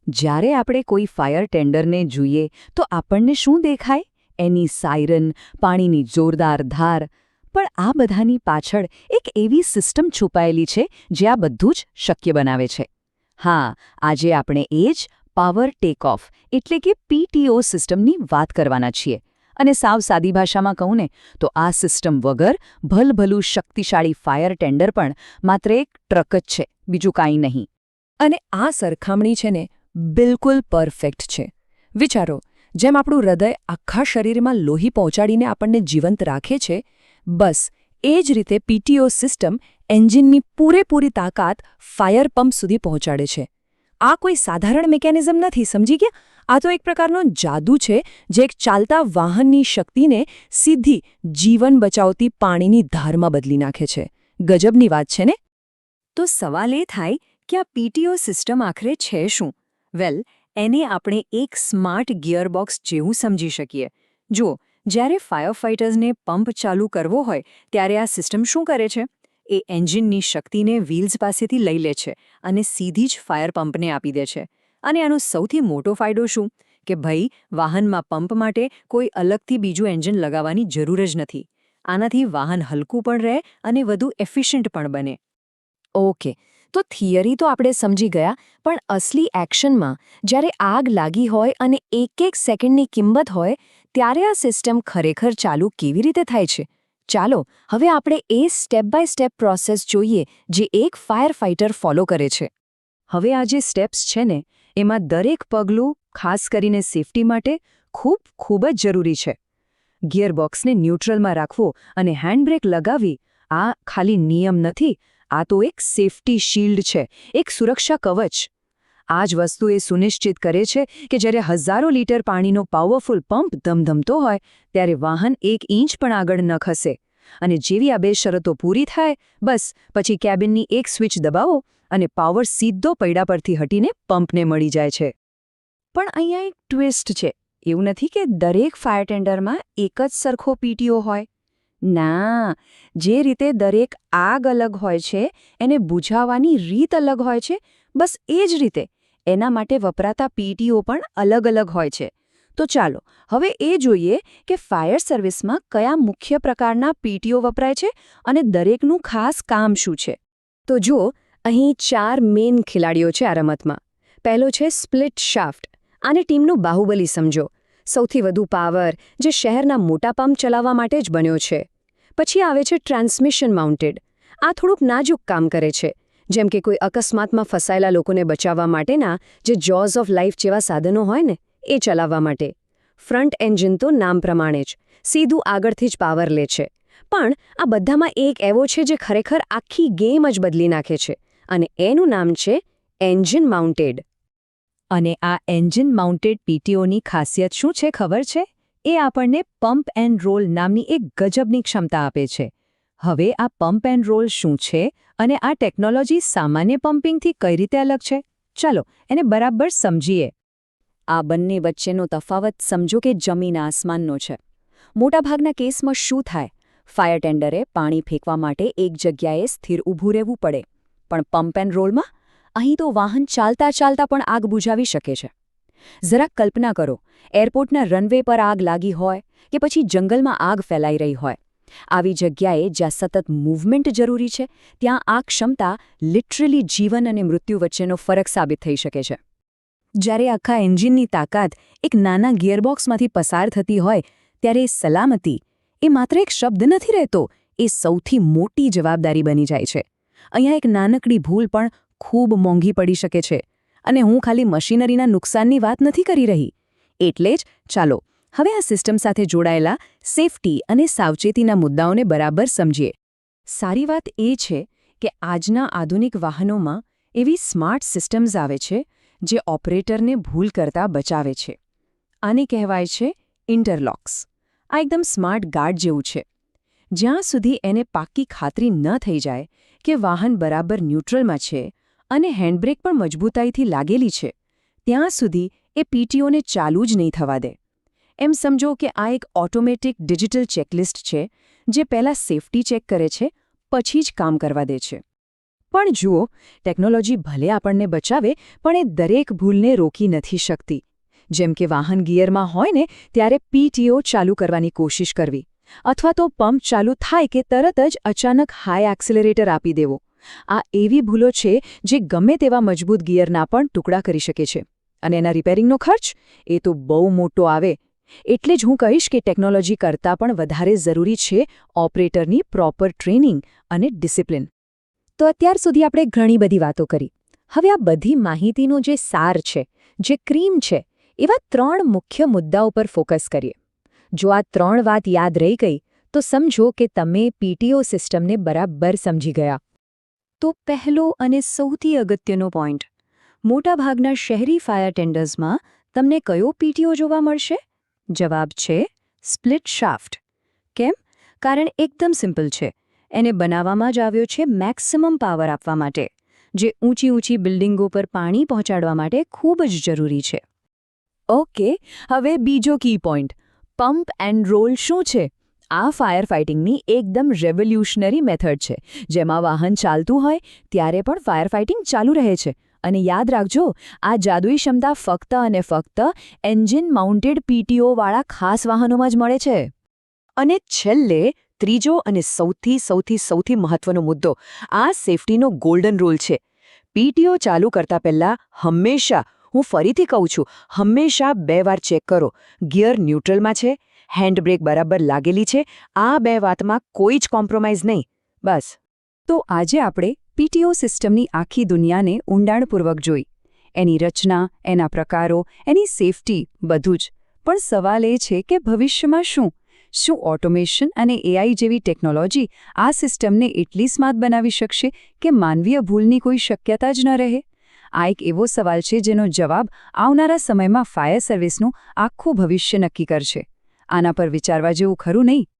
જ્યારે આપણે કોઈ ફાયર ટેન્ડરને જોઈએ તો આપણને શું દેખાય? એની સાયરન, પાણીની જોરદાર ધાર. પણ આ બધાની પાછળ એક એવી સિસ્ટમ છુપાયેલી છે જે આ બધું જ શક્ય બનાવે છે. હા, આજે આપણે એ જ પાવર ટેકઓફ એટલે કે PTO સિસ્ટમની વાત કરવાના છીએ. અને સાવ સાદી ભાષામાં કહું ને તો આ સિસ્ટમ વગર ભલભલું શક્તિશાળી ફાયર ટેન્ડર પણ માત્ર એક ટ્રક જ છે, બીજું કાંઈ નહીં. અને આ સરખામણી છે ને બિલકુલ પરફેક્ટ છે. વિચારો, જેમ આપણું હૃદય આખા શરીરમાં લોહી પહોંચાડીને આપણને જીવંત રાખે છે, બસ એ જ રીતે PTO સિસ્ટમ એન્જિનની પૂરેપૂરી તાકાત ફાયર પંપ સુધી પહોંચાડે છે. આ કોઈ સાધારણ મિકેનિઝમ નથી, સમજી ગયા? આ તો એક પ્રકારનો જાદુ છે જે એક ચાલતા વાહનની શક્તિને સીધી જીવન બચાવતી પાણીની ધારમાં બદલી નાખે છે. ગજબની વાત છે ને? તો સવાલ એ થાય કે આ PTO સિસ્ટમ આખરે છે શું? વેલ, એને આપણે એક સ્માર્ટ ગિયરબોક્સ જેવું સમજી શકીએ. જો જ્યારે ફાયર ફાઇટર્સને પંપ ચાલુ કરવો હોય ત્યારે આ સિસ્ટમ શું કરે છે? એ એન્જિનની શક્તિને વ્હીલ્સ પાસેથી લઈ લે છે અને સીધી જ ફાયર પંપને આપી દે છે. અને આનો સૌથી મોટો ફાયદો શું? કે ભાઈ, વાહનમાં પંપ માટે કોઈ અલગથી બીજું એન્જિન લગાવવાની જરૂર જ નથી. આનાથી વાહન હલકું પણ રહે અને વધુ એફિશિયન્ટ પણ બને. ઓકે, તો થિયરી તો આપણે સમજી ગયા, પણ અસલી એક્શનમાં જ્યારે આગ લાગી હોય અને એક સેકન્ડની કિંમત હોય ત્યારે આ સિસ્ટમ ખરેખર ચાલુ કેવી રીતે થાય છે? ચાલો હવે આપણે એ સ્ટેપ બાય સ્ટેપ પ્રોસેસ જોઈએ જે એક ફાયર ફાઇટર ફોલો કરે છે. હવે આ જે સ્ટેપ્સ છે ને, એમાં દરેક પગલું ખાસ કરીને સેફટી માટે ખૂબ જ જરૂરી છે. ગિયરબોક્સને ન્યુટ્રલમાં રાખવો અને હેન્ડબ્રેક લગાવવી, આ ખાલી નિયમ નથી, આ તો એક સેફટી શિલ્ડ છે, એક સુરક્ષા કવચ. આ જ વસ્તુ એ સુનિશ્ચિત કરે છે કે જ્યારે હજારો લીટર પાણીનો પાવરફુલ પંપ ધમધમતો હોય ત્યારે વાહન 1 ઇંચ પણ આગળ ન ખસે. અને જેવી આ બે શરતો પૂરી થાય, બસ પછી કેબિનની એક સ્વિચ દબાવો અને પાવર સીધો પૈડા પરથી હટીને પંપને મળી જાય છે. પણ અહીંયા એક ટ્વિસ્ટ છે. એવું નથી કે દરેક ફાયર ટેન્ડરમાં એક જ સરખો PTO હોય. ના, જે રીતે દરેક આગ અલગ હોય છે, એને બુઝાવવાની રીત અલગ હોય છે, બસ એ જ રીતે એના માટે વપરાતા PTO પણ અલગ હોય છે. તો ચાલો હવે એ જોઈએ કે ફાયર સર્વિસમાં કયા મુખ્ય પ્રકારના PTO વપરાય છે અને દરેકનું ખાસ કામ શું છે. તો જો, અહીં 4 મેઇન ખેલાડીઓ છે આ રમતમાં. પહેલો છે સ્પ્લિટ શાફ્ટ. આને ટીમનું બાહુબલી સમજો. સૌથી વધુ પાવર જે શહેરના મોટા પંપ ચલાવવા માટે જ બન્યો છે. પછી આવે છે ટ્રાન્સમિશન માઉન્ટેડ. આ થોડુંક નાજુક કામ કરે છે, જેમ કે કોઈ અકસ્માતમાં ફસાયેલા લોકોને બચાવવા માટેના જે જોઝ ઓફ લાઈફ જેવા સાધનો હોય ને, એ ચલાવવા માટે. ફ્રન્ટ એન્જિન તો નામ પ્રમાણે જ સીધું આગળથી જ પાવર લે છે. પણ આ બધામાં એક એવો છે જે ખરેખર આખી ગેમ જ બદલી નાખે છે, અને એનું નામ છે એન્જિન માઉન્ટેડ. અને આ એન્જિન માઉન્ટેડ PTOની ખાસિયત શું છે ખબર છે? એ આપણને પમ્પ એન્ડ રોલ નામની એક ગજબની ક્ષમતા આપે છે. હવે આ પમ્પ એન્ડ રોલ શું છે અને આ ટેકનોલોજી સામાન્ય પમ્પિંગથી કઈ રીતે અલગ છે? ચાલો એને બરાબર સમજીએ. આ બંને વચ્ચેનો તફાવત સમજો કે જમીન આસમાનનો છે. મોટાભાગના કેસમાં શું થાય? ફાયર ટેન્ડરે પાણી ફેંકવા માટે એક જગ્યાએ સ્થિર ઊભું રહેવું પડે. પણ પમ્પ એન્ડ રોલમાં અહીં તો વાહન ચાલતા પણ આગ બુઝાવી શકે છે. જરા કલ્પના કરો, એરપોર્ટના રનવે પર આગ લાગી હોય કે પછી જંગલમાં આગ ફેલાઈ રહી હોય. આવી જગ્યાએ જ્યાં સતત મૂવમેન્ટ જરૂરી છે, ત્યાં આ ક્ષમતા લિટરલી જીવન અને મૃત્યુ વચ્ચેનો ફરક સાબિત થઈ શકે છે. જ્યારે આખા એન્જિનની તાકાત એક નાના ગિયરબોક્સમાંથી પસાર થતી હોય ત્યારે સલામતી એ માત્ર એક શબ્દ નથી રહેતો, એ સૌથી મોટી જવાબદારી બની જાય છે. અહીંયા એક નાનકડી ભૂલ પણ ખૂબ મોંઘી પડી શકે છે. અને હું ખાલી મશીનરીના નુકસાનની વાત નથી કરી રહી. એટલે જ ચાલો હવે આ સિસ્ટમ સાથે જોડાયેલા સેફટી અને સાવચેતીના મુદ્દાઓને બરાબર સમજીએ. સારી વાત એ છે કે આજના આધુનિક વાહનોમાં એવી સ્માર્ટ સિસ્ટમ્સ આવે છે જે ઓપરેટરને ભૂલ કરતા બચાવે છે. આને કહેવાય છે ઇન્ટરલોક્સ. આ એકદમ સ્માર્ટ ગાર્ડ જેવું છે. જ્યાં સુધી એને પાક્કી ખાતરી ન થઈ જાય કે વાહન બરાબર ન્યુટ્રલમાં છે અને હેન્ડબ્રેક પણ મજબૂતાઈથી લાગેલી છે, ત્યાં સુધી એ PTOને ચાલુ જ નહીં થવા દે. એમ સમજો કે આ એક ઓટોમેટિક ડિજિટલ ચેકલિસ્ટ છે જે પહેલાં સેફટી ચેક કરે છે, પછી જ કામ કરવા દે છે. પણ જુઓ, ટેકનોલોજી ભલે આપણને બચાવે પણ એ દરેક ભૂલને રોકી નથી શકતી. જેમ કે વાહન ગિયરમાં હોય ને ત્યારે પીટીઓ ચાલુ કરવાની કોશિશ કરવી, અથવા તો પંપ ચાલુ થાય કે તરત જ અચાનક હાઈ એક્સિલરેટર આપી દેવો. આ એવી ભૂલો છે જે ગમે તેવા મજબૂત ગિયરના પણ ટુકડા કરી શકે છે. અને એના રિપેરિંગનો ખર્ચ એ તો બહુ મોટો આવે. એટલે જ હું કહીશ કે ટેકનોલોજી કરતાં પણ વધારે જરૂરી છે ઓપરેટરની પ્રોપર ટ્રેનિંગ અને ડિસિપ્લિન. તો અત્યાર સુધી આપણે ઘણી બધી વાતો કરી. હવે આ બધી માહિતીનો જે સાર છે, જે ક્રીમ છે, એવા 3 મુખ્ય મુદ્દાઓ પર ફોકસ કરીએ. જો આ 3 વાત યાદ રહી ગઈ તો સમજો કે તમે પીટીઓ સિસ્ટમને બરાબર સમજી ગયા. તો પહેલો અને સૌથી અગત્યનો પોઈન્ટ, મોટાભાગના શહેરી ફાયર ટેન્ડર્સમાં તમને કયો પીટીઓ જોવા મળશે? જવાબ છે સ્પ્લિટ શાફ્ટ. કેમ? કારણ એકદમ સિમ્પલ છે. એને બનાવવામાં જ આવ્યો છે મેક્સિમમ પાવર આપવા માટે, જે ઊંચી બિલ્ડિંગો પર પાણી પહોંચાડવા માટે ખૂબ જ જરૂરી છે. ઓકે, હવે બીજો key point, pump and roll શું છે? આ ફાયર ફાઇટિંગની એકદમ રેવોલ્યુશનરી મેથડ છે, જેમાં વાહન ચાલતું હોય ત્યારે પણ ફાયર ફાઇટિંગ ચાલુ રહે છે. અને યાદ રાખજો, આ જાદુઈ ક્ષમતા ફક્ત અને ફક્ત એન્જિન માઉન્ટેડ પીટીઓવાળા ખાસ વાહનોમાં જ મળે છે. અને છેલ્લે ત્રીજો અને સૌથી મહત્વનો મુદ્દો, આ સેફટીનો ગોલ્ડન રૂલ છે. પીટીઓ ચાલુ કરતા પહેલા હંમેશા, હું ફરીથી કહું છું, હંમેશા 2 વાર ચેક કરો. ગિયર ન્યુટ્રલમાં છે, હેન્ડબ્રેક બરાબર લાગેલી છે, આ 2 વાતમાં કોઈ જ કોમ્પ્રોમાઇઝ નહીં. બસ. તો આજે આપણે પીટીઓ સિસ્ટમની આખી દુનિયાને ઊંડાણપૂર્વક જોઈ. એની રચના, એના પ્રકારો, એની સેફટી, બધું જ. પણ સવાલ એ છે કે ભવિષ્યમાં શું? શું ઓટોમેશન અને એઆઈ જેવી ટેકનોલોજી આ સિસ્ટમને એટલી સ્માર્ટ બનાવી શકશે કે માનવીય ભૂલની કોઈ શક્યતા જ ન રહે? આ એક એવો સવાલ છે જેનો જવાબ આવનારા સમયમાં ફાયર સર્વિસનું આખું ભવિષ્ય નક્કી કરશે. આના પર વિચારવા જેવું ખરું નહીં?